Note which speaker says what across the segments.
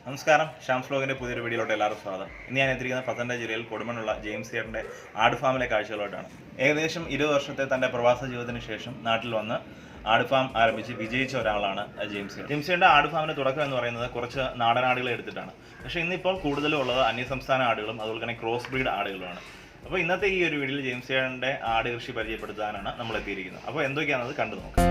Speaker 1: നമസ്കാരം, ഷാംസ് വ്ലോഗിൻ്റെ പുതിയൊരു വീഡിയോയിലോട്ട് എല്ലാവർക്കും സ്വാഗതം. ഇന്ന് ഞാൻ എത്തിയിരിക്കുന്ന പത്തനംതിട്ട ജില്ലയിൽ കൊടുമണ്ണുള്ള ജെയിംസ് ചേട്ടൻ്റെ ആട് ഫാമിലെ കാഴ്ചകളോട്ടാണ്. ഏകദേശം 20 വർഷത്തെ തൻ്റെ പ്രവാസ ജീവിതത്തിന് ശേഷം നാട്ടിൽ വന്ന് ആട് ഫാം ആരംഭിച്ച് വിജയിച്ച ഒരാളാണ് ജെയിംസ് ചേട്ടൻ. ജെയിംസ് ചേട്ടൻ്റെ ആട് ഫാമിൻ്റെ തുടക്കം എന്ന് പറയുന്നത് കുറച്ച് നാടൻ ആടുകളെ എടുത്തിട്ടാണ്. പക്ഷേ ഇന്നിപ്പോൾ കൂടുതലും ഉള്ളത് അന്യസംസ്ഥാന ആടുകളും അതുപോലെ തന്നെ ക്രോസ് ബ്രീഡ് ആടുകളുമാണ്. അപ്പോൾ ഇന്നത്തെ ഈ ഒരു വീഡിയോയിൽ ജെയിംസ് ചേട്ടൻ്റെ ആട് കൃഷി പരിചയപ്പെടുത്താനാണ് നമ്മൾ എത്തിയിരിക്കുന്നത്. അപ്പോൾ എന്തൊക്കെയാണെന്നത് കണ്ടു നോക്കാം.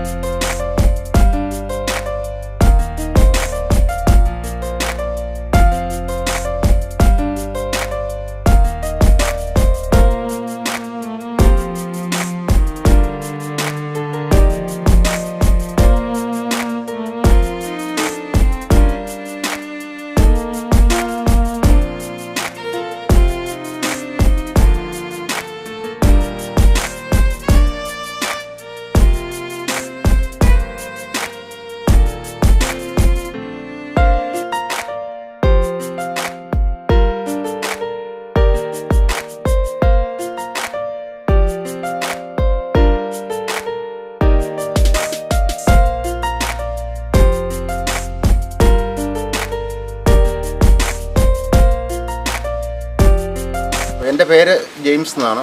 Speaker 2: എൻ്റെ പേര് ജെയിംസ് എന്നാണ്.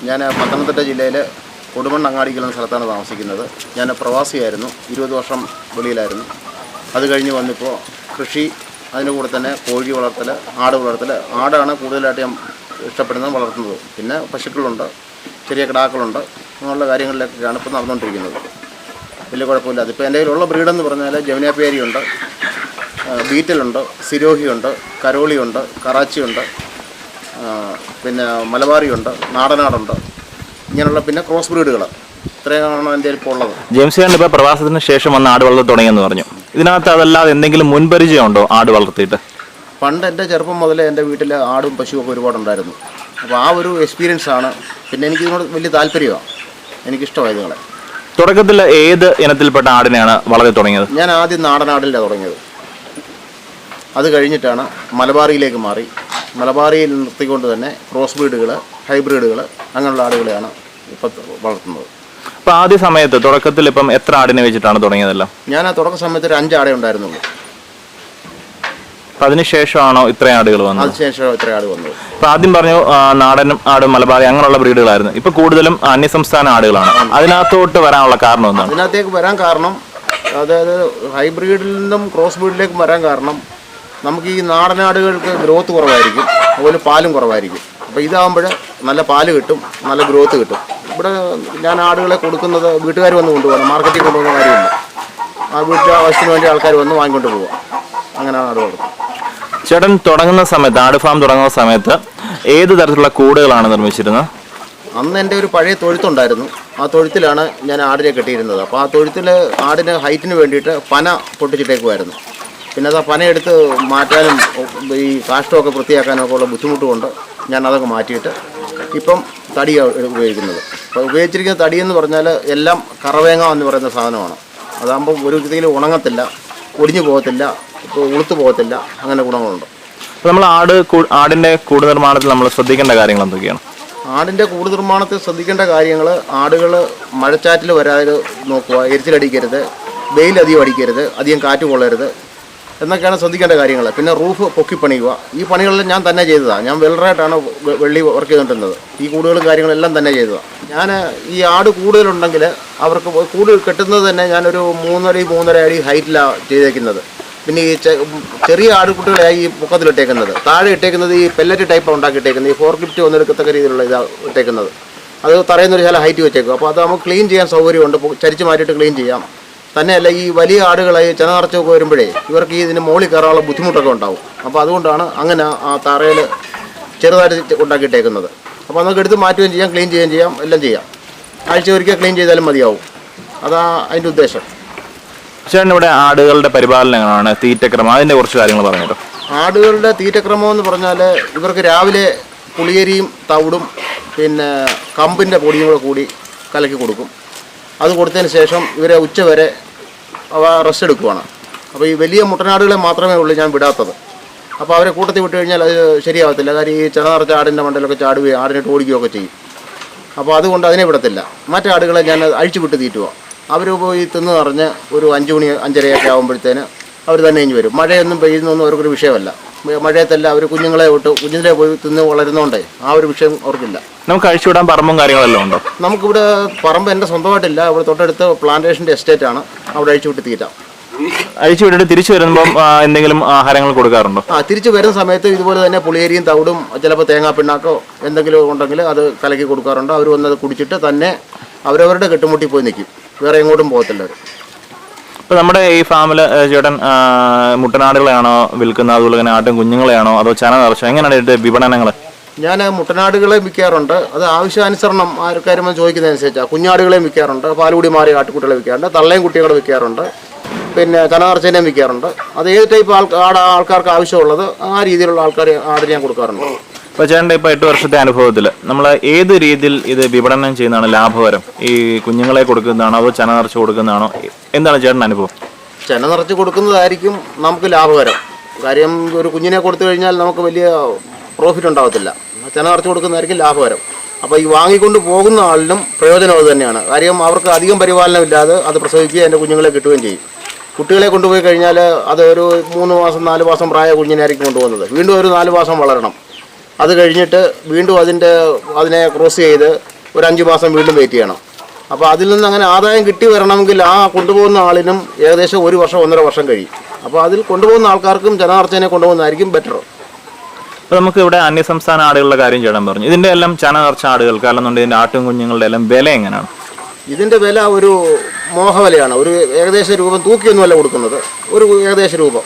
Speaker 2: ഞാൻ പത്തനംതിട്ട ജില്ലയിൽ കൊടുമണ്ണ് എന്ന സ്ഥലത്താണ് താമസിക്കുന്നത്. ഞാൻ പ്രവാസിയായിരുന്നു, 20 വർഷം വെളിയിലായിരുന്നു. അത് കഴിഞ്ഞ് വന്നിപ്പോൾ കൃഷി, അതിൻ്റെ കൂടെ തന്നെ കോഴി വളർത്തൽ, ആട് വളർത്തൽ. ആടാണ് കൂടുതലായിട്ട് ഞാൻ ഇഷ്ടപ്പെടുന്നത്, വളർത്തുന്നത്. പിന്നെ പശുക്കളുണ്ട്, ചെറിയ കിടാക്കളുണ്ട്. അങ്ങനെയുള്ള കാര്യങ്ങളിലൊക്കെയാണ് ഇപ്പോൾ നടന്നുകൊണ്ടിരിക്കുന്നത്. വലിയ കുഴപ്പമില്ല. അതിപ്പോൾ എൻ്റെ കയ്യിലുള്ള ബ്രീഡെന്ന് പറഞ്ഞാൽ ജമുനാപ്യാരി ഉണ്ട്, ബീറ്റലുണ്ട്, സിരോഹിയുണ്ട്, കരോളിയുണ്ട്, കറാച്ചിയുണ്ട്, പിന്നെ മലബാറി ഉണ്ട്, നാടനാടുണ്ട്. ഇങ്ങനെയുള്ള പിന്നെ ക്രോസ് ബ്രീഡുകൾ. ഇത്രയാണ് എൻ്റെ ഇപ്പോൾ ഉള്ളത്.
Speaker 1: ജെയിംസ് ചേട്ടൻ ഇപ്പോൾ പ്രവാസത്തിന് ശേഷം വന്ന് ആട് വളർത്തി തുടങ്ങിയെന്ന് പറഞ്ഞു. ഇതിനകത്ത് അതല്ലാതെ എന്തെങ്കിലും മുൻപരിചയമുണ്ടോ ആട് വളർത്തിയിട്ട്?
Speaker 2: പണ്ട് എൻ്റെ ചെറുപ്പം മുതലേ എൻ്റെ വീട്ടിൽ ആടും പശുവൊക്കെ ഒരുപാടുണ്ടായിരുന്നു. അപ്പോൾ ആ ഒരു എക്സ്പീരിയൻസ് ആണ്. പിന്നെ എനിക്കിതിനോട് വലിയ താല്പര്യമാണ്, എനിക്കിഷ്ടമായി ഇതുങ്ങളെ.
Speaker 1: തുടക്കത്തിൽ ഏത് ഇനത്തിൽപ്പെട്ട ആടിനെയാണ് വളർത്തി തുടങ്ങിയത്?
Speaker 2: ഞാൻ ആദ്യം നാടനാടിലാണ് തുടങ്ങിയത്. അത് കഴിഞ്ഞിട്ടാണ് മലബാറിയിലേക്ക് മാറി. മലബാറിയിൽ നിർത്തിക്കൊണ്ട് തന്നെ ക്രോസ് ബ്രീഡുകൾ, ഹൈബ്രിഡുകൾ, അങ്ങനെയുള്ള ആടുകളെയാണ് ഇപ്പം വളർത്തുന്നത്.
Speaker 1: അപ്പോൾ ആദ്യ സമയത്ത് തുടക്കത്തിൽ ഇപ്പം എത്ര ആടിനെ വെച്ചിട്ടാണ് തുടങ്ങിയതെല്ലാം?
Speaker 2: ഞാൻ ആ തുടക്ക സമയത്ത് ഒരു 5 ആടേ ഉണ്ടായിരുന്നുള്ളൂ.
Speaker 1: അപ്പം അതിനുശേഷമാണോ ഇത്രയും ആടുകൾ വന്നത്?
Speaker 2: അതിനുശേഷം ഇത്രയും ആട് വന്നത്.
Speaker 1: അപ്പം ആദ്യം പറഞ്ഞു നാടനും ആടും മലബാറി അങ്ങനെയുള്ള ബ്രീഡുകളായിരുന്നു. ഇപ്പോൾ കൂടുതലും അന്യസംസ്ഥാന ആടുകളാണ്. അതിനകത്തോട്ട് വരാനുള്ള കാരണം എന്താണ്?
Speaker 2: അതിനകത്തേക്ക് വരാൻ കാരണം, അതായത് ഹൈബ്രിഡിൽ നിന്നും ക്രോസ് ബ്രീഡിലേക്ക് വരാൻ കാരണം, നമുക്ക് ഈ നാടനാടുകൾക്ക് ഗ്രോത്ത് കുറവായിരിക്കും, അതുപോലെ പാലും കുറവായിരിക്കും. അപ്പോൾ ഇതാകുമ്പോൾ നല്ല പാല് കിട്ടും, നല്ല ഗ്രോത്ത് കിട്ടും. ഇവിടെ ഞാൻ ആടുകളെ കൊടുക്കുന്നത് വീട്ടുകാർ വന്ന് കൊണ്ടുപോകണം, മാർക്കറ്റിൽ കൊണ്ടുപോകുന്ന കാര്യമില്ല. ആ വീട്ടിലെ ആവശ്യത്തിന് വേണ്ടി ആൾക്കാർ വന്ന് വാങ്ങിക്കൊണ്ട് പോവുക. അങ്ങനെയാണ് ആട് വളർത്തുന്നത്.
Speaker 1: ചേട്ടൻ തുടങ്ങുന്ന സമയത്ത്, ആട് ഫാം തുടങ്ങുന്ന സമയത്ത് ഏത് തരത്തിലുള്ള കൂടുകളാണ് നിർമ്മിച്ചിരുന്നത്?
Speaker 2: അന്ന് എൻ്റെ ഒരു പഴയ തൊഴുത്തുണ്ടായിരുന്നു. ആ തൊഴുത്തിലാണ് ഞാൻ ആടിനെ കെട്ടിയിരുന്നത്. അപ്പോൾ ആ തൊഴുത്തിൽ ആടിന് ഹൈറ്റിന് വേണ്ടിയിട്ട് പന പൊട്ടിച്ചിട്ടേക്കുമായിരുന്നു. പിന്നെ അത് ആ പനയെടുത്ത് മാറ്റാനും ഈ കാഷ്ടമൊക്കെ വൃത്തിയാക്കാനും ഒക്കെ ഉള്ള ബുദ്ധിമുട്ട് കൊണ്ട് ഞാൻ അതൊക്കെ മാറ്റിയിട്ട് ഇപ്പം തടിയാണ് ഉപയോഗിക്കുന്നത്. അപ്പോൾ ഉപയോഗിച്ചിരിക്കുന്ന തടിയെന്ന് പറഞ്ഞാൽ എല്ലാം കറവേങ്ങ എന്ന് പറയുന്ന സാധനമാണ്. അതാകുമ്പോൾ ഒരു രീതിയിൽ ഉണങ്ങത്തില്ല, ഒടിഞ്ഞു പോകത്തില്ല, ഇപ്പോൾ ഉളുത്തു പോകത്തില്ല. അങ്ങനെ ഗുണങ്ങളുണ്ട്.
Speaker 1: അപ്പോൾ നമ്മൾ ആടിൻ്റെ കൂട് നിർമ്മാണത്തിൽ നമ്മൾ ശ്രദ്ധിക്കേണ്ട കാര്യങ്ങൾ എന്തൊക്കെയാണ്?
Speaker 2: ആടിൻ്റെ കൂട് നിർമ്മാണത്തിൽ ശ്രദ്ധിക്കേണ്ട കാര്യങ്ങൾ, ആടുകൾ മഴച്ചാറ്റിൽ വരാതെ നോക്കുക, എരിച്ചിലടിക്കരുത്, വെയിലധികം അടിക്കരുത്, അധികം കാറ്റ് കൊള്ളരുത് എന്നൊക്കെയാണ് ശ്രദ്ധിക്കേണ്ട കാര്യങ്ങൾ. പിന്നെ റൂഫ് പൊക്കി പണിയുക. ഈ പണികളെല്ലാം ഞാൻ തന്നെ ചെയ്തതാണ്. ഞാൻ വെൽഡറായിട്ടാണ് വെള്ളി വർക്ക് ചെയ്തുകൊണ്ടിരുന്നത്. ഈ കൂടുകളും കാര്യങ്ങളെല്ലാം തന്നെ ചെയ്തതാണ്. ഞാൻ ഈ ആട് കൂടുതലുണ്ടെങ്കിൽ അവർക്ക് കൂട് കെട്ടുന്നത് തന്നെ ഞാനൊരു 3.5 അടി ഹൈറ്റിലാണ് ചെയ്തേക്കുന്നത്. പിന്നെ ഈ ചെറിയ ആടുകുട്ടികളെയാണ് ഈ പൊക്കത്തിലിട്ടേക്കുന്നത്. താഴെ ഇട്ടേക്കുന്നത് ഈ പെല്ലറ്റ് ടൈപ്പാണ് ഉണ്ടാക്കിയിട്ടേക്കുന്നത്. ഈ ഫോർക്ലിഫ്റ്റ് ഒന്നെടുക്കത്തക്ക രീതിയിലുള്ള ഇതാണ് ഇട്ടേക്കുന്നത്. അത് തറയുന്നൊരു ചില ഹൈറ്റ് വെച്ചേക്കും. അപ്പോൾ അത് നമുക്ക് ക്ലീൻ ചെയ്യാൻ സൗകര്യമുണ്ട്, ചരിച്ച് മാറ്റിയിട്ട് ക്ലീൻ ചെയ്യാം. തന്നെയല്ല, ഈ വലിയ ആടുകളായി ചെന നിറച്ചൊക്കെ വരുമ്പോഴേ ഇവർക്ക് ഇതിന് മുകളിൽ കയറാനുള്ള ബുദ്ധിമുട്ടൊക്കെ ഉണ്ടാവും. അപ്പോൾ അതുകൊണ്ടാണ് അങ്ങനെ ആ തറയിൽ ചെറുതായിട്ട് ഉണ്ടാക്കിയിട്ടേക്കുന്നത്. അപ്പോൾ നമുക്ക് എടുത്ത് മാറ്റുകയും ചെയ്യാം, ക്ലീൻ ചെയ്യുകയും ചെയ്യാം, എല്ലാം ചെയ്യാം. ആഴ്ച ഒരിക്കൽ ക്ലീൻ ചെയ്താലും മതിയാവും. അതാ അതിൻ്റെ ഉദ്ദേശം.
Speaker 1: ചേട്ടൻ ഇവിടെ ആടുകളുടെ പരിപാലനം എങ്ങനെയാണ്, തീറ്റക്രമം, അതിൻ്റെ കുറച്ച് കാര്യങ്ങൾ പറഞ്ഞല്ലോ.
Speaker 2: ആടുകളുടെ തീറ്റക്രമം എന്ന് പറഞ്ഞാൽ ഇവർക്ക് രാവിലെ പുളിയരിയും തവിടും പിന്നെ കമ്പിൻ്റെ പൊടിയും കൂടി കലക്കി കൊടുക്കും. അത് കൊടുത്തതിന് ശേഷം ഇവരെ ഉച്ചവരെ റെസ്റ്റ് എടുക്കുവാണ്. അപ്പോൾ ഈ വലിയ മുട്ടനാടുകളെ മാത്രമേ ഉള്ളൂ ഞാൻ വിടാത്തത്. അപ്പോൾ അവരെ കൂട്ടത്തിൽ വിട്ട് കഴിഞ്ഞാൽ അത് ശരിയാവത്തില്ല. കാര്യം ഈ ചെന നിറച്ച ആടിൻ്റെ മണ്ടയിലൊക്കെ ചാടുകയും ആടിനെ ഓടിക്കുകയൊക്കെ ചെയ്യും. അപ്പോൾ അതുകൊണ്ട് അതിനെ വിടത്തില്ല. മറ്റാടുകളെ ഞാൻ അഴിച്ചു വിട്ട് തീറ്റുക. അവർ പോയി തിന്ന് നിറഞ്ഞ് ഒരു 5 മണി 5:30 ആകുമ്പോഴത്തേന് അവർ തന്നെ ഇഞ്ഞ് വരും. മഴയൊന്നും പെയ്യുന്നൊന്നും അവർക്കൊരു വിഷയമല്ല. മഴയത്തല്ല അവർ കുഞ്ഞുങ്ങളെ പോയി തിന്ന് വളരുന്നതുകൊണ്ടേ ആ ഒരു വിഷയം അവർക്കില്ല.
Speaker 1: നമുക്ക് അഴിച്ചുവിടാൻ പറമ്പും കാര്യങ്ങളെല്ലാം ഉണ്ടോ?
Speaker 2: നമുക്കിവിടെ പറമ്പ് എൻ്റെ സ്വന്തമായിട്ടില്ല. ഇവിടെ തൊട്ടടുത്ത് പ്ലാന്റേഷൻ്റെ എസ്റ്റേറ്റ് ആണ്. അവിടെ അഴിച്ചുവിട്ട് തീറ്റാം.
Speaker 1: അഴിച്ചുവിട്ടിട്ട് തിരിച്ചു വരുമ്പം എന്തെങ്കിലും ആഹാരങ്ങൾ കൊടുക്കാറുണ്ടോ?
Speaker 2: തിരിച്ചു വരുന്ന സമയത്ത് ഇതുപോലെ തന്നെ പുളിയരിയും തവിടും ചിലപ്പോൾ തേങ്ങാ പിണ്ണാക്കോ എന്തെങ്കിലും ഉണ്ടെങ്കിൽ അത് കലക്കി കൊടുക്കാറുണ്ട്. അവർ വന്നത് കുടിച്ചിട്ട് തന്നെ അവരവരുടെ കെട്ടുമുട്ടി പോയി നിൽക്കും. വേറെ എങ്ങോട്ടും പോകത്തില്ല അവർ.
Speaker 1: ഇപ്പോൾ നമ്മുടെ ഈ ഫാമിൽ ചേട്ടൻ മുട്ടനാടുകളെയാണോ വിൽക്കുന്നത്, അതുപോലെ തന്നെ ആട്ടും കുഞ്ഞുങ്ങളെയാണോ, അതോ ചന നിറച്ചോ, എങ്ങനെയാണ് ഇതിൻ്റെ വിപണനങ്ങൾ?
Speaker 2: ഞാൻ മുട്ടനാടുകളെ വിൽക്കാറുണ്ട്. അത് ആവശ്യാനുസരണം ആൾക്കാരും ചോദിക്കുന്നതനുസരിച്ചാണ്. കുഞ്ഞാടുകളെയും വിൽക്കാറുണ്ട്. പാലുകൂടി മാറിയ ആട്ടുകുട്ടികളെ വിൽക്കാറുണ്ട്. തള്ളയും കുട്ടികളെ വിൽക്കാറുണ്ട്. പിന്നെ ചനനിറച്ചതിനെയും വിൽക്കാറുണ്ട്. അത് ഏത് ടൈപ്പ് ആൾക്കാർക്ക് ആവശ്യമുള്ളത് ആ രീതിയിലുള്ള ആടിനെ ഞാൻ കൊടുക്കാറുണ്ട്.
Speaker 1: അപ്പോൾ ചേട്ടൻ്റെ ഇപ്പോൾ 8 വർഷത്തെ അനുഭവത്തിൽ നമ്മൾ ഏത് രീതിയിൽ ഇത് വിപണനം ചെയ്യുന്നതാണ് ലാഭകരം? ഈ കുഞ്ഞുങ്ങളെ കൊടുക്കുന്നതാണോ അതോ ചന നിറച്ച് കൊടുക്കുന്നതാണോ? എന്താണ് ചേട്ടൻ്റെ അനുഭവം?
Speaker 2: ചന നിറച്ച് കൊടുക്കുന്നതായിരിക്കും നമുക്ക് ലാഭകരം. കാര്യം ഒരു കുഞ്ഞിനെ കൊടുത്തു കഴിഞ്ഞാൽ നമുക്ക് വലിയ പ്രോഫിറ്റ് ഉണ്ടാകത്തില്ല. ചന നിറച്ച് കൊടുക്കുന്നതായിരിക്കും ലാഭകരം. അപ്പോൾ ഈ വാങ്ങിക്കൊണ്ട് പോകുന്ന ആളിനും പ്രയോജനം അത് തന്നെയാണ്. കാര്യം അവർക്ക് അധികം പരിപാലനമില്ലാതെ അത് പ്രസവിക്കുകയും അതിൻ്റെ കുഞ്ഞുങ്ങളെ കിട്ടുകയും ചെയ്യും. കുട്ടികളെ കൊണ്ടുപോയി കഴിഞ്ഞാൽ അത് ഒരു 3 മാസം 4 മാസം പ്രായ കുഞ്ഞിനായിരിക്കും കൊണ്ടുപോകുന്നത്. വീണ്ടും ഒരു 4 മാസം വളരണം. അത് കഴിഞ്ഞിട്ട് വീണ്ടും അതിനെ ക്രോസ് ചെയ്ത് ഒരു 5 മാസം വീണ്ടും വെയിറ്റ് ചെയ്യണം. അപ്പോൾ അതിൽ നിന്ന് അങ്ങനെ ആദായം കിട്ടി വരണമെങ്കിൽ ആ കൊണ്ടുപോകുന്ന ആളിനും ഏകദേശം 1 വർഷം 1.5 വർഷം കഴിയും. അപ്പോൾ അതിൽ കൊണ്ടുപോകുന്ന ആൾക്കാർക്കും ചനനിറച്ചതിനെ കൊണ്ടുപോകുന്നതായിരിക്കും ബെറ്റർ.
Speaker 1: അപ്പോൾ നമുക്ക് ഇവിടെ അന്യസംസ്ഥാന ആടുകളുടെ കാര്യം ചേട്ടൻ പറഞ്ഞു. ഇതിൻ്റെ എല്ലാം ചന നിറച്ച ആടുകൾക്ക് അല്ലെന്നുണ്ട് ഇതിൻ്റെ ആട്ടും കുഞ്ഞുങ്ങളുടെ എല്ലാം വില എങ്ങനെയാണ്?
Speaker 2: ഇതിൻ്റെ വില ഒരു മോഹവിലയാണ്. ഒരു ഏകദേശ രൂപം തൂക്കിയൊന്നുമല്ല കൊടുക്കുന്നത്. ഒരു ഏകദേശ രൂപം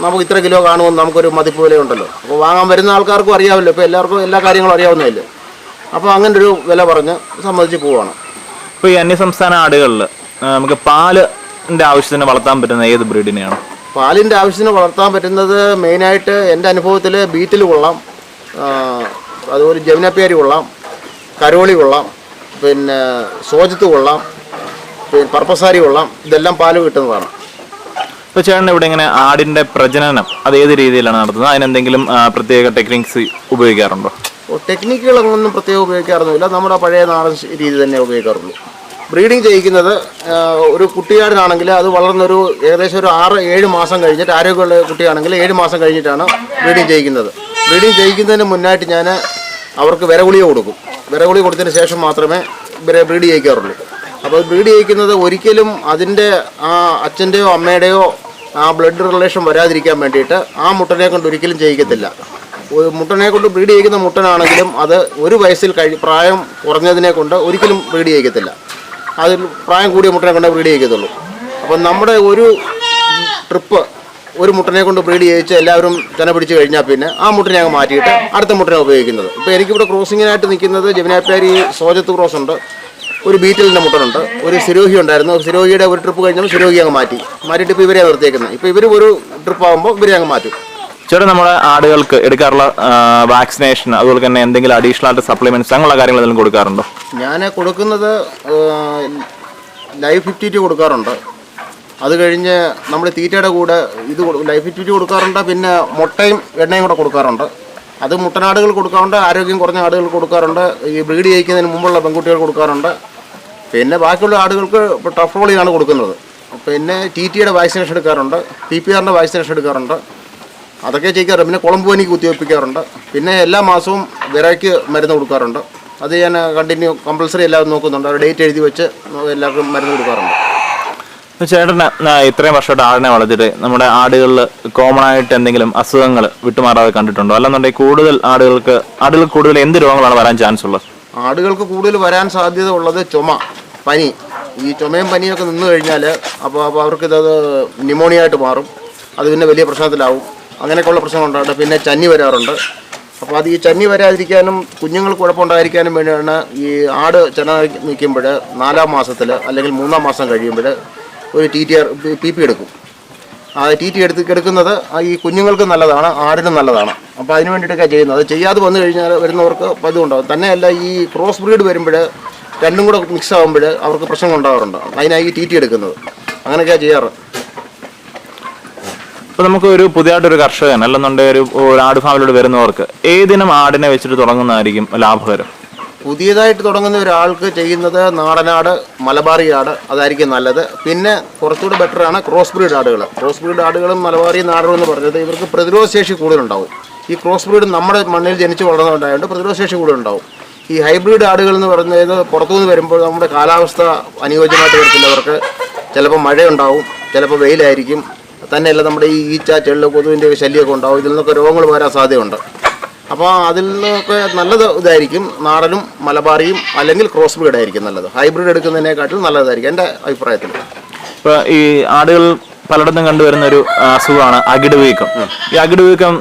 Speaker 2: നമുക്ക് ഇത്ര കിലോ കാണുമെന്ന് നമുക്കൊരു മതിപ്പ് വിലയുണ്ടല്ലോ. അപ്പോൾ വാങ്ങാൻ വരുന്ന ആൾക്കാർക്കും അറിയാമല്ലോ. ഇപ്പോൾ എല്ലാവർക്കും എല്ലാ കാര്യങ്ങളും അറിയാവുന്നതല്ലേ. അപ്പോൾ അങ്ങനെ ഒരു വില പറഞ്ഞ് സമ്മതിച്ച് പോവുകയാണ്.
Speaker 1: ഇപ്പോൾ ഈ അന്യസംസ്ഥാന ആടുകളിൽ നമുക്ക് പാലിൻ്റെ ആവശ്യത്തിന് വളർത്താൻ പറ്റുന്ന ഏത് ബ്രീഡിനെയാണ്?
Speaker 2: പാലിൻ്റെ ആവശ്യത്തിന് വളർത്താൻ പറ്റുന്നത് മെയിനായിട്ട് എൻ്റെ അനുഭവത്തിൽ ബീറ്റിൽ കൊള്ളാം, അതുപോലെ ജമുനാപ്യാരി കൊള്ളാം, കരോളി കൊള്ളാം, പിന്നെ സോജത്ത് കൊള്ളാം, പിന്നെ പർപ്പസാരി കൊള്ളാം. ഇതെല്ലാം പാല് കിട്ടുന്നതാണ്.
Speaker 1: ഇപ്പോൾ ചേട്ടൻ ഇവിടെ ഇങ്ങനെ ആടിൻ്റെ പ്രജനനം അത് ഏത് രീതിയിലാണ് നടത്തുന്നത്? അതിനെന്തെങ്കിലും പ്രത്യേക ടെക്നിക്സ് ഉപയോഗിക്കാറുണ്ടോ?
Speaker 2: ടെക്നിക്കുകളൊന്നും പ്രത്യേകം ഉപയോഗിക്കാറൊന്നുമില്ല. നമ്മുടെ പഴയ നാടൻ രീതി തന്നെ ഉപയോഗിക്കാറുള്ളൂ. ബ്രീഡിങ് ചെയ്യിക്കുന്നത് ഒരു കുട്ടിയാടിനാണെങ്കിൽ അത് വളർന്നൊരു ഏകദേശം ഒരു 6-7 മാസം കഴിഞ്ഞിട്ട്, ആരോഗ്യമുള്ള കുട്ടിയാണെങ്കിൽ 7 മാസം കഴിഞ്ഞിട്ടാണ് ബ്രീഡിങ് ചെയ്യിക്കുന്നത്. ബ്രീഡിങ് ചെയ്യിക്കുന്നതിന് മുന്നായിട്ട് ഞാൻ അവർക്ക് വിരഗുളിക കൊടുക്കും. വിരഗുളിക കൊടുത്തതിന് ശേഷം മാത്രമേ ഇവരെ ബ്രീഡ് ചെയ്യിക്കാറുള്ളൂ. അപ്പോൾ ബ്രീഡ് ചെയ്യിക്കുന്നത് ഒരിക്കലും അതിൻ്റെ ആ അച്ഛൻ്റെയോ അമ്മയുടെയോ ആ ബ്ലഡ് റിലേഷൻ വരാതിരിക്കാൻ വേണ്ടിയിട്ട് ആ മുട്ടനെ കൊണ്ട് ഒരിക്കലും ചെയ്യിക്കത്തില്ല. മുട്ടനെ കൊണ്ട് ബ്രീഡ് ചെയ്യിക്കുന്ന മുട്ടനാണെങ്കിലും അത് 1 വയസ്സിൽ പ്രായം കുറഞ്ഞതിനെ കൊണ്ട് ഒരിക്കലും ബ്രീഡ് ചെയ്യിക്കത്തില്ല. അതിൽ പ്രായം കൂടിയ മുട്ടനെ കൊണ്ട് ബ്രീഡ് ചെയ്യിക്കത്തുള്ളൂ. അപ്പം നമ്മുടെ ഒരു ട്രിപ്പ് ഒരു മുട്ടനെ കൊണ്ട് ബ്രീഡ് ചെയ്യിച്ച് എല്ലാവരും ചന പിടിച്ച് കഴിഞ്ഞാൽ പിന്നെ ആ മുട്ടനെ അങ്ങ് മാറ്റിയിട്ട് അടുത്ത മുട്ടനെ ഉപയോഗിക്കുന്നത്. ഇപ്പോൾ എനിക്കിവിടെ ക്രോസിങ്ങിനായിട്ട് നിൽക്കുന്നത് ജമുനാപ്യാരി സോജത്ത് ക്രോസ് ഉണ്ട്, ഒരു ബീറ്റലിൻ്റെ മുട്ടനുണ്ട്, ഒരു സിരോഹി ഉണ്ടായിരുന്നു. സിരോഹിയുടെ ഒരു ട്രിപ്പ് കഴിഞ്ഞാൽ സിരോഹി അങ്ങ് മാറ്റിയിട്ട് ഇപ്പോൾ ഇവരെ നിർത്തിയേക്കുന്നത്. ഇപ്പോൾ ഇവർ ഒരു ട്രിപ്പ് ആകുമ്പോൾ ഇവരെ അങ്ങ് മാറ്റും.
Speaker 1: ചേട്ടൻ നമ്മുടെ ആടുകൾക്ക് എടുക്കാറുള്ള വാക്സിനേഷൻ അതുപോലെ തന്നെ എന്തെങ്കിലും അഡീഷണൽ ആയിട്ട് സപ്ലിമെന്റ്സ് അങ്ങനെയുള്ള കാര്യങ്ങൾ എന്തെങ്കിലും കൊടുക്കാറുണ്ടോ?
Speaker 2: ഞാൻ കൊടുക്കുന്നത് ലൈവ് 52 കൊടുക്കാറുണ്ട്. അത് കഴിഞ്ഞ് നമ്മൾ തീറ്റയുടെ കൂടെ ലൈഫ് 52 കൊടുക്കാറുണ്ട്. പിന്നെ മുട്ടയും എണ്ണയും കൂടെ കൊടുക്കാറുണ്ട്. അത് മുട്ടനാടുകൾ കൊടുക്കാറുണ്ട്, ആരോഗ്യം കുറഞ്ഞ ആടുകൾ കൊടുക്കാറുണ്ട്, ഈ ബ്രീഡ് ചെയ്യിക്കുന്നതിന് മുമ്പുള്ള പെൺകുട്ടികൾ കൊടുക്കാറുണ്ട്. പിന്നെ ബാക്കിയുള്ള ആടുകൾക്ക് ഇപ്പോൾ ടഫ്രോളിയാണ് കൊടുക്കുന്നത്. പിന്നെ TTയുടെ വാക്സിനേഷൻ എടുക്കാറുണ്ട്, PPRൻ്റെ വാക്സിനേഷൻ എടുക്കാറുണ്ട്. അതൊക്കെ ചെയ്യിക്കാറുണ്ട്. പിന്നെ കുളമ്പുപനിക്ക് കുത്തിവെപ്പിക്കാറുണ്ട്. പിന്നെ എല്ലാ മാസവും വിരയ്ക്ക് മരുന്ന് കൊടുക്കാറുണ്ട്. അത് ഞാൻ കമ്പൽസറി എല്ലാവരും നോക്കുന്നുണ്ട്. അവർ ഡേറ്റ് എഴുതി വെച്ച് എല്ലാവർക്കും മരുന്ന് കൊടുക്കാറുണ്ട്.
Speaker 1: ചേട്ടന് ഇത്രയും വർഷമായിട്ട് ആടിനെ വളർത്തിയിട്ട് നമ്മുടെ ആടുകളിൽ കോമൺ ആയിട്ട് എന്തെങ്കിലും അസുഖങ്ങൾ വിട്ടുമാറാതെ കണ്ടിട്ടുണ്ടോ? അല്ലെന്നുണ്ടെങ്കിൽ കൂടുതൽ ആടുകൾക്ക് കൂടുതൽ എന്ത് രോഗങ്ങളാണ് വരാൻ ചാൻസ് ഉള്ളത്?
Speaker 2: ആടുകൾക്ക് കൂടുതൽ വരാൻ സാധ്യത ഉള്ളത് ചുമ, പനി. ഈ ചുമയും പനിയൊക്കെ നിന്ന് കഴിഞ്ഞാൽ അപ്പോൾ അവർക്കിത് ന്യൂമോണിയ ആയിട്ട് മാറും. അത് പിന്നെ വലിയ പ്രശ്നത്തിലാവും. അങ്ങനെയൊക്കെയുള്ള പ്രശ്നങ്ങളുണ്ട്. പിന്നെ ചന്നി വരാറുണ്ട്. അപ്പോൾ അത് ഈ ചന്നി വരാതിരിക്കാനും കുഞ്ഞുങ്ങൾക്ക് കുഴപ്പമുണ്ടായിരിക്കാനും വേണ്ടിയാണ് ഈ ആട് ചെന നിൽക്കുമ്പോൾ 4-ാം മാസത്തിൽ അല്ലെങ്കിൽ 3-ാം മാസം കഴിയുമ്പോൾ ഒരു PP എടുക്കും. ആ TT എടുക്കുന്നത് ഈ കുഞ്ഞുങ്ങൾക്ക് നല്ലതാണ്, ആടിനും നല്ലതാണ്. അപ്പോൾ അതിന് വേണ്ടിയിട്ടൊക്കെ ചെയ്യുന്നത്. അത് ചെയ്യാതെ വന്നു കഴിഞ്ഞാൽ വരുന്നവർക്ക് ഇതുണ്ടാകും. തന്നെയല്ല ഈ ക്രോസ് ബ്രീഡ് വരുമ്പോൾ രണ്ടും കൂടെ മിക്സ് ആകുമ്പോൾ അവർക്ക് പ്രശ്നങ്ങൾ ഉണ്ടാകാറുണ്ട്. അതിനായി ഈ TT എടുക്കുന്നത്. അങ്ങനെയൊക്കെയാണ് ചെയ്യാറ്.
Speaker 1: ഇപ്പോൾ നമുക്ക് ഒരു പുതിയതായിട്ടൊരു കർഷകൻ അല്ലെന്നുണ്ടെങ്കിൽ ഒരു ആട് ഫാമിലോട്ട് വരുന്നവർക്ക് ഏതിനും ആടിനെ വെച്ചിട്ട് തുടങ്ങുന്നതായിരിക്കും ലാഭകരം?
Speaker 2: പുതിയതായിട്ട് തുടങ്ങുന്ന ഒരാൾക്ക് ചെയ്യുന്നത് നാടനാട്, മലബാറി ആട് അതായിരിക്കും നല്ലത്. പിന്നെ കുറച്ചുകൂടി ബെറ്ററാണ് ക്രോസ് ബ്രീഡ് ആടുകൾ. ക്രോസ് ബ്രീഡ് ആടുകളും മലബാറി നാടനും എന്ന് പറഞ്ഞത് ഇവർക്ക് പ്രതിരോധശേഷി കൂടുതലുണ്ടാവും. ഈ ക്രോസ് ബ്രീഡ് നമ്മുടെ മണ്ണിൽ ജനിച്ച് വളർന്നതുകൊണ്ടായതുകൊണ്ട് പ്രതിരോധശേഷി കൂടുതലുണ്ടാവും. ഈ ഹൈബ്രിഡ് ആടുകൾ എന്ന് പറയുന്നത് പുറത്തുനിന്ന് വരുമ്പോൾ നമ്മുടെ കാലാവസ്ഥ അനുയോജ്യമായിട്ട് വരത്തില്ല. അവർക്ക് ചിലപ്പോൾ മഴയുണ്ടാവും, ചിലപ്പോൾ വെയിലായിരിക്കും. തന്നെയല്ല നമ്മുടെ ഈ ഈച്ച, ചെള്ള്, കൊതുവിൻ്റെ ശല്യമൊക്കെ ഉണ്ടാവും. ഇതിൽ നിന്നൊക്കെ രോഗങ്ങൾ വരാൻ സാധ്യതയുണ്ട്. അപ്പോൾ അതിൽ നിന്നൊക്കെ നല്ലത് ഇതായിരിക്കും നാടനും മലബാറിയും അല്ലെങ്കിൽ ക്രോസ് ബ്രീഡ് ആയിരിക്കും നല്ലത്. ഹൈബ്രിഡ് എടുക്കുന്നതിനെക്കാട്ടിലും നല്ലതായിരിക്കും എൻ്റെ അഭിപ്രായത്തിൽ.
Speaker 1: ഇപ്പോൾ ഈ ആടുകൾ പലയിടത്തും കണ്ടുവരുന്ന ഒരു അസുഖമാണ് അകിട് വീക്കം. ഈ അകിട് വീക്കം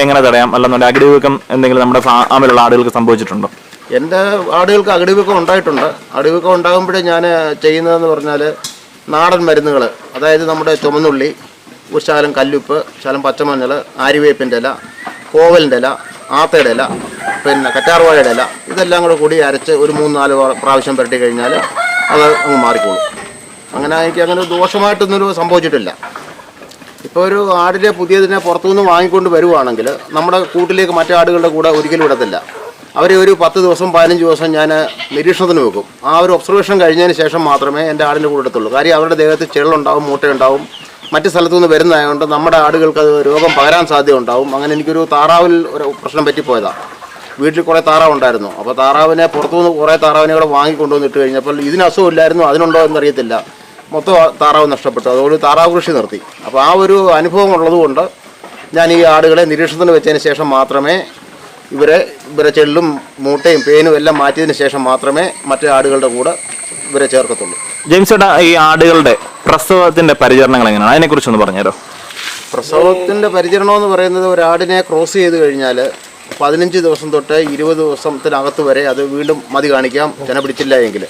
Speaker 1: എങ്ങനെ തടയാം? അല്ലെന്നുണ്ടെങ്കിൽ അകിട് വീക്കം എന്തെങ്കിലും നമ്മുടെ ഫാമിലുള്ള ആടുകൾക്ക് സംഭവിച്ചിട്ടുണ്ടോ?
Speaker 2: എൻ്റെ ആടുകൾക്ക് അകിട് വീക്കം ഉണ്ടായിട്ടുണ്ട്. അകിട് വീക്കം ഉണ്ടാകുമ്പോഴേ ഞാൻ ചെയ്യുന്നതെന്ന് പറഞ്ഞാൽ നാടൻ മരുന്നുകൾ, അതായത് നമ്മുടെ ചുമന്നുള്ളി, ഒരു ശകലം കല്ലുപ്പ്, ശകലം പച്ചമഞ്ഞൾ, ആര്യവേപ്പിൻ്റെ ഇല, കോവലിൻ്റെ ഇല, ആത്തയുടെ ഇല, പിന്നെ കറ്റാർവാഴയുടെ ഇല, ഇതെല്ലാം കൂടി അരച്ച് ഒരു 3-4 പ്രാവശ്യം പുരട്ടി കഴിഞ്ഞാൽ അത് അങ്ങ് മാറിക്കോളും. അങ്ങനെ എനിക്ക് അങ്ങനെ ദോഷമായിട്ടൊന്നും സംഭവിച്ചിട്ടില്ല. ഇപ്പോൾ ഒരു ആടിനെ പുതിയതിനെ പുറത്തുനിന്ന് വാങ്ങിക്കൊണ്ട് വരുവാണെങ്കിൽ നമ്മുടെ കൂട്ടിലേക്ക് മറ്റേ ആടുകളുടെ കൂടെ ഒരിക്കലും വിടത്തില്ല. അവരെ ഒരു 10 ദിവസം 15 ദിവസം ഞാൻ നിരീക്ഷണത്തിന് വെക്കും. ആ ഒരു ഒബ്സർവേഷൻ കഴിഞ്ഞതിന് ശേഷം മാത്രമേ എൻ്റെ ആടിൻ്റെ കൂടെ എടുത്തുള്ളൂ. കാര്യം അവരുടെ ദേഹത്ത് ചെള്ളുണ്ടാവും, മൂട്ടയുണ്ടാവും. മറ്റ് സ്ഥലത്തു നിന്ന് വരുന്നതായതുകൊണ്ട് നമ്മുടെ ആടുകൾക്ക് അത് രോഗം പകരാൻ സാധ്യത ഉണ്ടാവും. അങ്ങനെ എനിക്കൊരു താറാവിൽ ഒരു പ്രശ്നം പറ്റിപ്പോയതാണ്. വീട്ടിൽ കുറേ താറാവുണ്ടായിരുന്നു. അപ്പോൾ താറാവിനെ പുറത്തുനിന്ന് കുറേ താറാവിനെ കൂടെ വാങ്ങിക്കൊണ്ടുവന്ന് ഇട്ട് കഴിഞ്ഞപ്പോൾ ഇതിന് അസുഖമില്ലായിരുന്നു, അതിനുണ്ടോ എന്നറിയത്തില്ല, മൊത്തം താറാവ് നഷ്ടപ്പെട്ടു. അതുകൊണ്ട് താറാവ് കൃഷി നിർത്തി. അപ്പോൾ ആ ഒരു അനുഭവം ഉള്ളതുകൊണ്ട് ഞാൻ ഈ ആടുകളെ നിരീക്ഷണത്തിന് വെച്ചതിന് ശേഷം മാത്രമേ ഇവരെ ചെള്ളും മൂട്ടയും പേനും എല്ലാം മാറ്റിയതിന് ശേഷം മാത്രമേ മറ്റേ ആടുകളുടെ കൂടെ ഇവരെ ചേർക്കത്തുള്ളൂ.
Speaker 1: ജെയിംസ് ചേട്ടാ, ഈ ആടുകളുടെ പ്രസവത്തിന്റെ പരിചരണങ്ങൾ എങ്ങനെയാണ്? അതിനെക്കുറിച്ചൊന്ന് പറഞ്ഞുതരോ?
Speaker 2: പ്രസവത്തിൻ്റെ പരിചരണം എന്ന് പറയുന്നത് ഒരാടിനെ ക്രോസ് ചെയ്ത് കഴിഞ്ഞാൽ 15 ദിവസം തൊട്ട് 20 ദിവസത്തിനകത്ത് വരെ അത് വീണ്ടും മതി കാണിക്കാം, ചെന പിടിച്ചില്ല എങ്കിൽ.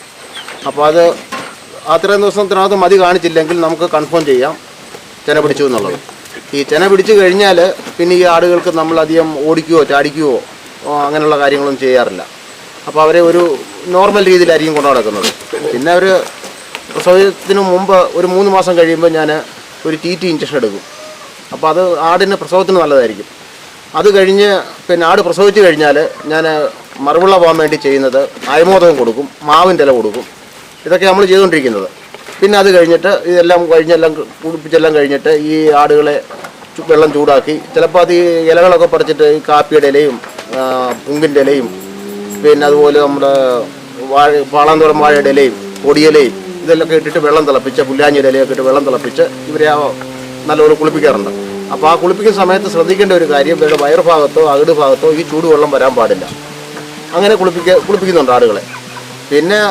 Speaker 2: അപ്പോൾ അത് അത്രയും ദിവസത്തിനകത്ത് മതി കാണിച്ചില്ലെങ്കിൽ നമുക്ക് കൺഫേം ചെയ്യാം ചെന പിടിച്ചു എന്നുള്ളത്. ഈ ചെന പിടിച്ചു കഴിഞ്ഞാൽ പിന്നെ ഈ ആടുകൾക്ക് നമ്മളധികം ഓടിക്കുകയോ ചാടിക്കുകയോ അങ്ങനെയുള്ള കാര്യങ്ങളൊന്നും ചെയ്യാറില്ല. അപ്പോൾ അവരെ ഒരു നോർമൽ രീതിയിലായിരിക്കും കൊണ്ടു നടക്കുന്നത്. പിന്നെ അവർ പ്രസവത്തിന് മുമ്പ് ഒരു 3 മാസം കഴിയുമ്പോൾ ഞാൻ ഒരു TT ഇഞ്ചക്ഷൻ എടുക്കും. അപ്പോൾ അത് ആടിന് പ്രസവത്തിന് നല്ലതായിരിക്കും. അത് കഴിഞ്ഞ് പിന്നെ ആട് പ്രസവിച്ച് കഴിഞ്ഞാൽ ഞാൻ മറുപിള്ള പോകാൻ വേണ്ടി ചെയ്യുന്നത് അയമോദകം കൊടുക്കും, മാവിൻ്റെ ഇല കൊടുക്കും. ഇതൊക്കെ നമ്മൾ ചെയ്തുകൊണ്ടിരിക്കുന്നത്. പിന്നെ അത് കഴിഞ്ഞിട്ട് ഇതെല്ലാം കുടിപ്പിച്ചെല്ലാം കഴിഞ്ഞിട്ട് ഈ ആടുകളെ വെള്ളം ചൂടാക്കി ചിലപ്പോൾ അത് ഈ ഇലകളൊക്കെ പറിച്ചിട്ട് ഈ കാപ്പിയുടെ ഇലയും പുങ്കിൻ്റെ ഇലയും പിന്നെ അതുപോലെ നമ്മുടെ പാളാന്തോളം വാഴയുടെ ഇലയും പൊടിയിലയും ഇതെല്ലാം ഇട്ടിട്ട് വെള്ളം തിളപ്പിച്ച് പുല്ലാഞ്ഞിയുടെ ഇലയൊക്കെ ഇട്ട് വെള്ളം തിളപ്പിച്ച് ഇവരെ നല്ലപോലെ കുളിപ്പിക്കാറുണ്ട്. അപ്പോൾ ആ കുളിപ്പിക്കുന്ന സമയത്ത് ശ്രദ്ധിക്കേണ്ട ഒരു കാര്യം, ഇവരുടെ വയറുഭാഗത്തോ അകിട് ഭാഗത്തോ ഈ ചൂടുവെള്ളം വരാൻ പാടില്ല. അങ്ങനെ കുളിപ്പിക്കുന്നുണ്ട് ആടുകളെ. പിന്നെ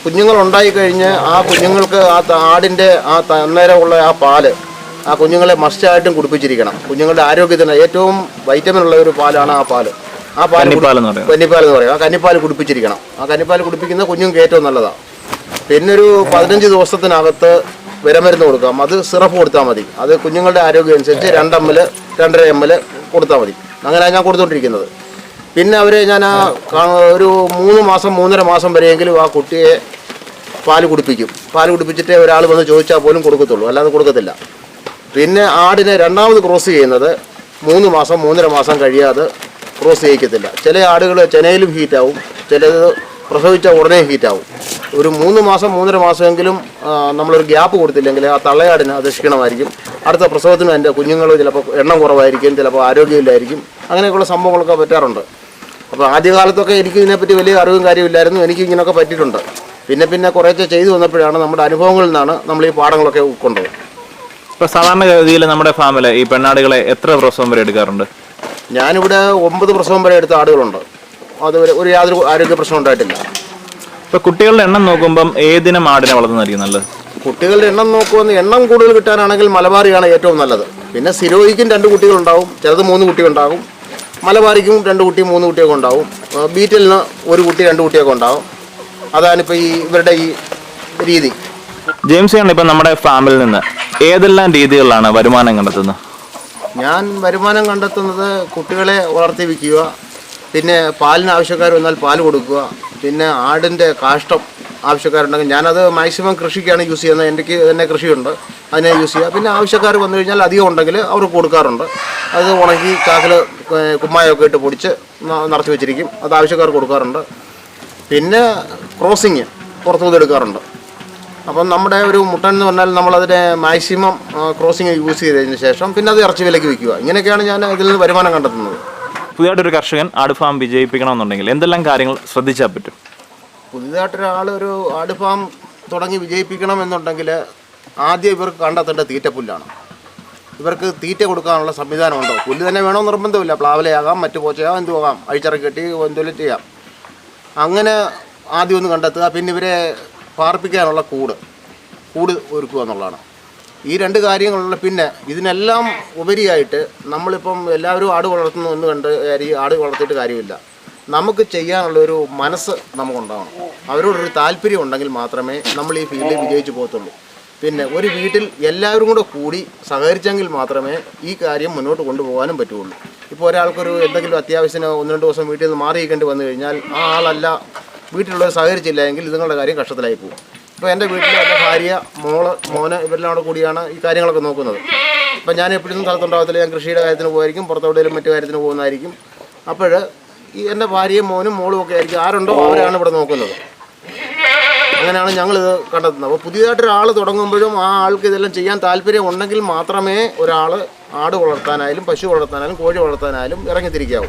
Speaker 2: കുഞ്ഞുങ്ങളുണ്ടായിക്കഴിഞ്ഞ് ആ കുഞ്ഞുങ്ങൾക്ക് ആ ആടിൻ്റെ ആ അന്നേരമുള്ള ആ പാല് ആ കുഞ്ഞുങ്ങളെ മസ്റ്റായിട്ടും കുടിപ്പിച്ചിരിക്കണം. കുഞ്ഞുങ്ങളുടെ ആരോഗ്യത്തിന് ഏറ്റവും വൈറ്റമിൻ ഉള്ള ഒരു പാലാണ് ആ പാല്. ആ പാല് കന്നിപ്പാൽ എന്ന് പറയും. ആ കന്നിപ്പാൽ കുടിപ്പിച്ചിരിക്കണം. ആ കന്നിപ്പാൽ കുടിപ്പിക്കുന്ന കുഞ്ഞുങ്ങൾക്ക് ഏറ്റവും നല്ലതാണ്. പിന്നെ ഒരു 15 ദിവസത്തിനകത്ത് വിരമരുന്ന് കൊടുക്കാം. അത് സിറപ്പ് കൊടുത്താൽ മതി. അത് കുഞ്ഞുങ്ങളുടെ ആരോഗ്യം അനുസരിച്ച് 2 ml 2.5 ml കൊടുത്താൽ മതി. അങ്ങനെയാണ് ഞാൻ കൊടുത്തുകൊണ്ടിരിക്കുന്നത്. പിന്നെ അവരെ ഞാൻ ഒരു 3 മാസം 3.5 മാസം വരെയെങ്കിലും ആ കുട്ടിയെ പാല് കുടിപ്പിക്കും. പാല് കുടിപ്പിച്ചിട്ടേ ഒരാൾ വന്ന് ചോദിച്ചാൽ പോലും കൊടുക്കത്തുള്ളൂ, അല്ലാതെ കൊടുക്കത്തില്ല. പിന്നെ ആടിനെ രണ്ടാമത് ക്രോസ് ചെയ്യുന്നത് 3 മാസം 3.5 മാസം കഴിയാതെ ക്രോസ് ചെയ്യിക്കത്തില്ല. ചില ആടുകൾ ചെനയിലും ഹീറ്റാവും, ചിലത് പ്രസവിച്ച ഉടനെ ഹീറ്റാവും. ഒരു 3 മാസം 3.5 മാസമെങ്കിലും നമ്മളൊരു ഗ്യാപ്പ് കൊടുത്തില്ലെങ്കിൽ ആ തള്ളയാടിന് അത് ക്ഷീണമായിരിക്കും. അടുത്ത പ്രസവത്തിനും എൻ്റെ കുഞ്ഞുങ്ങൾ ചിലപ്പോൾ എണ്ണം കുറവായിരിക്കും, ചിലപ്പോൾ ആരോഗ്യമില്ലായിരിക്കും. അങ്ങനെയൊക്കെയുള്ള സംഭവങ്ങളൊക്കെ പറ്റാറുണ്ട്. അപ്പോൾ ആദ്യകാലത്തൊക്കെ എനിക്ക് ഇതിനെപ്പറ്റി വലിയ അറിവും കാര്യമില്ലായിരുന്നു. എനിക്ക് ഇങ്ങനെയൊക്കെ പറ്റിയിട്ടുണ്ട്. പിന്നെ കുറേശ്ശെ ചെയ്തു വന്നപ്പോഴാണ് നമ്മുടെ അനുഭവങ്ങളിൽ നിന്നാണ് നമ്മൾ ഈ പാഠങ്ങളൊക്കെ ഉൾക്കൊണ്ടത്.
Speaker 1: ഇപ്പോൾ സാധാരണഗതിയിൽ നമ്മുടെ ഫാമിൽ ഈ പെണ്ണാടുകളെ എത്ര പ്രസവം വരെ എടുക്കാറുണ്ട്?
Speaker 2: ഞാനിവിടെ 9 പ്രസവം വരെ എടുത്ത ആടുകളുണ്ട്. അതുവരെ യാതൊരു ആരോഗ്യ പ്രശ്നം ഉണ്ടായിട്ടില്ല.
Speaker 1: ഇപ്പോൾ കുട്ടികളുടെ എണ്ണം നോക്കുമ്പം ഏതിനം ആടിനെ വളർത്തുന്നതായിരിക്കും നല്ലത്?
Speaker 2: കുട്ടികളുടെ എണ്ണം നോക്കുമെന്ന് എണ്ണം കൂടുതൽ കിട്ടാനാണെങ്കിൽ മലബാറിയാണ് ഏറ്റവും നല്ലത്. പിന്നെ സിരോയിക്കും 2 കുട്ടികളുണ്ടാവും, ചിലത് 3 കുട്ടിയുണ്ടാകും. മലബാറിക്കും 2 കുട്ടി 3 കുട്ടിയൊക്കെ ഉണ്ടാവും. ബീറ്റലിന് 1 കുട്ടി 2 കുട്ടിയൊക്കെ ഉണ്ടാവും. അതാണിപ്പോൾ ഇവരുടെ ഈ രീതി.
Speaker 1: ജെയിംസ് ആണ് ഇപ്പം നമ്മുടെ ഫാമിൽ നിന്ന് ഏതെല്ലാം രീതികളിലാണ് വരുമാനം കണ്ടെത്തുന്നത്?
Speaker 2: ഞാൻ വരുമാനം കണ്ടെത്തുന്നത് കുട്ടികളെ വളർത്തി വിൽക്കുക, പിന്നെ പാലിന് ആവശ്യക്കാർ വന്നാൽ പാൽ കൊടുക്കുക, പിന്നെ ആടിൻ്റെ കാഷ്ടം ആവശ്യക്കാരുണ്ടെങ്കിൽ ഞാനത് മാക്സിമം കൃഷിക്കാണ് യൂസ് ചെയ്യുന്നത്. എനിക്ക് തന്നെ കൃഷിയുണ്ട്. അതിനെ യൂസ് ചെയ്യുക. പിന്നെ ആവശ്യക്കാർ വന്നു കഴിഞ്ഞാൽ അധികം ഉണ്ടെങ്കിൽ അവർക്ക് കൊടുക്കാറുണ്ട്. അത് ഉണക്കി ചാക്കിൽ കുമ്മായമൊക്കെ ഇട്ട് പൊടിച്ച് നിറച്ച് വെച്ചിരിക്കും. അത് ആവശ്യക്കാർക്ക് കൊടുക്കാറുണ്ട്. പിന്നെ ക്രോസിങ് പുറത്തുനിന്ന് എടുക്കാറുണ്ട്. അപ്പം നമ്മുടെ ഒരു മുട്ടൻ എന്ന് പറഞ്ഞാൽ നമ്മളതിനെ മാക്സിമം ക്രോസിങ് യൂസ് ചെയ്തതിന് ശേഷം പിന്നെ അത് ഇറച്ചി വിലയ്ക്ക് വിൽക്കുക. ഇങ്ങനെയൊക്കെയാണ് ഞാൻ ഇതിൽ നിന്ന് വരുമാനം കണ്ടെത്തുന്നത്.
Speaker 1: പുതിയതായിട്ടൊരു കർഷകൻ ആട് ഫാം വിജയിപ്പിക്കണമെന്നുണ്ടെങ്കിൽ എന്തെല്ലാം കാര്യങ്ങൾ ശ്രദ്ധിച്ചാൽ പറ്റും?
Speaker 2: പുതിയതായിട്ടൊരാൾ ഒരു ആട് ഫാം തുടങ്ങി വിജയിപ്പിക്കണം എന്നുണ്ടെങ്കിൽ ആദ്യം ഇവർക്ക് കണ്ടെത്തേണ്ട തീറ്റപ്പുല്ലാണ്. ഇവർക്ക് തീറ്റ കൊടുക്കാനുള്ള സംവിധാനമുണ്ടോ? പുല്ല് തന്നെ വേണമെന്ന് നിർബന്ധമില്ല. പ്ലാവിലയാകാം, മറ്റു പോച്ചയാകാം, എന്തുമാകാം, അഴിച്ചിറക്കി കെട്ടി എന്തെങ്കിലും ചെയ്യാം. അങ്ങനെ ആദ്യം ഒന്ന് കണ്ടെത്തുക. പിന്നെ ഇവരെ പാർപ്പിക്കാനുള്ള കൂട് ഒരുക്കുക എന്നുള്ളതാണ്. ഈ 2 കാര്യങ്ങളുള്ള. പിന്നെ ഇതിനെല്ലാം ഉപരിയായിട്ട് നമ്മളിപ്പം എല്ലാവരും ആട് വളർത്തുന്നു എന്ന് കണ്ട് ആട് വളർത്തിയിട്ട് കാര്യമില്ല. നമുക്ക് ചെയ്യാനുള്ളൊരു മനസ്സ് നമുക്കുണ്ടാവണം. അവരോടൊരു താല്പര്യം ഉണ്ടെങ്കിൽ മാത്രമേ നമ്മൾ ഈ ഫീൽഡിൽ വിജയിച്ചു പോകത്തുള്ളൂ. പിന്നെ ഒരു വീട്ടിൽ എല്ലാവരും കൂടി സഹകരിച്ചെങ്കിൽ മാത്രമേ ഈ കാര്യം മുന്നോട്ട് കൊണ്ടുപോകാനും പറ്റുള്ളൂ. ഇപ്പോൾ ഒരാൾക്കൊരു എന്തെങ്കിലും അത്യാവശ്യത്തിന് 1-2 ദിവസം വീട്ടിൽ നിന്ന് മാറിയിരിക്കേണ്ടി വന്നു കഴിഞ്ഞാൽ ആ ആളല്ല വീട്ടിലുള്ളവർ സഹകരിച്ചില്ല എങ്കിൽ ഇതുങ്ങളുടെ കാര്യം കഷ്ടത്തിലായി പോകും. ഇപ്പോൾ എൻ്റെ വീട്ടിൽ എൻ്റെ ഭാര്യ, മോന് ഇവരെല്ലാം കൂടിയാണ് ഈ കാര്യങ്ങളൊക്കെ നോക്കുന്നത്. അപ്പം ഞാൻ എപ്പോഴും സ്ഥലത്തുണ്ടാകത്തില്ല. ഞാൻ കൃഷിയുടെ കാര്യത്തിന് പോകുമായിരിക്കും, പുറത്തെവിടെയും മറ്റു കാര്യത്തിന് പോകുന്നതായിരിക്കും. അപ്പോൾ ഈ എൻ്റെ ഭാര്യയും മോനും മോളും ഒക്കെ ആയിരിക്കും, ആരുണ്ടോ അവരാണ് ഇവിടെ നോക്കുന്നത്. അങ്ങനെയാണ് ഞങ്ങളിത് കണ്ടെത്തുന്നത്. അപ്പോൾ പുതിയതായിട്ടൊരാൾ തുടങ്ങുമ്പോഴും ആ ആൾക്ക് ഇതെല്ലാം ചെയ്യാൻ താല്പര്യം ഉണ്ടെങ്കിൽ മാത്രമേ ഒരാൾ ആട് വളർത്താനായാലും പശു വളർത്താനായാലും കോഴി വളർത്താനായാലും ഇറങ്ങിത്തിരിക്കാവൂ.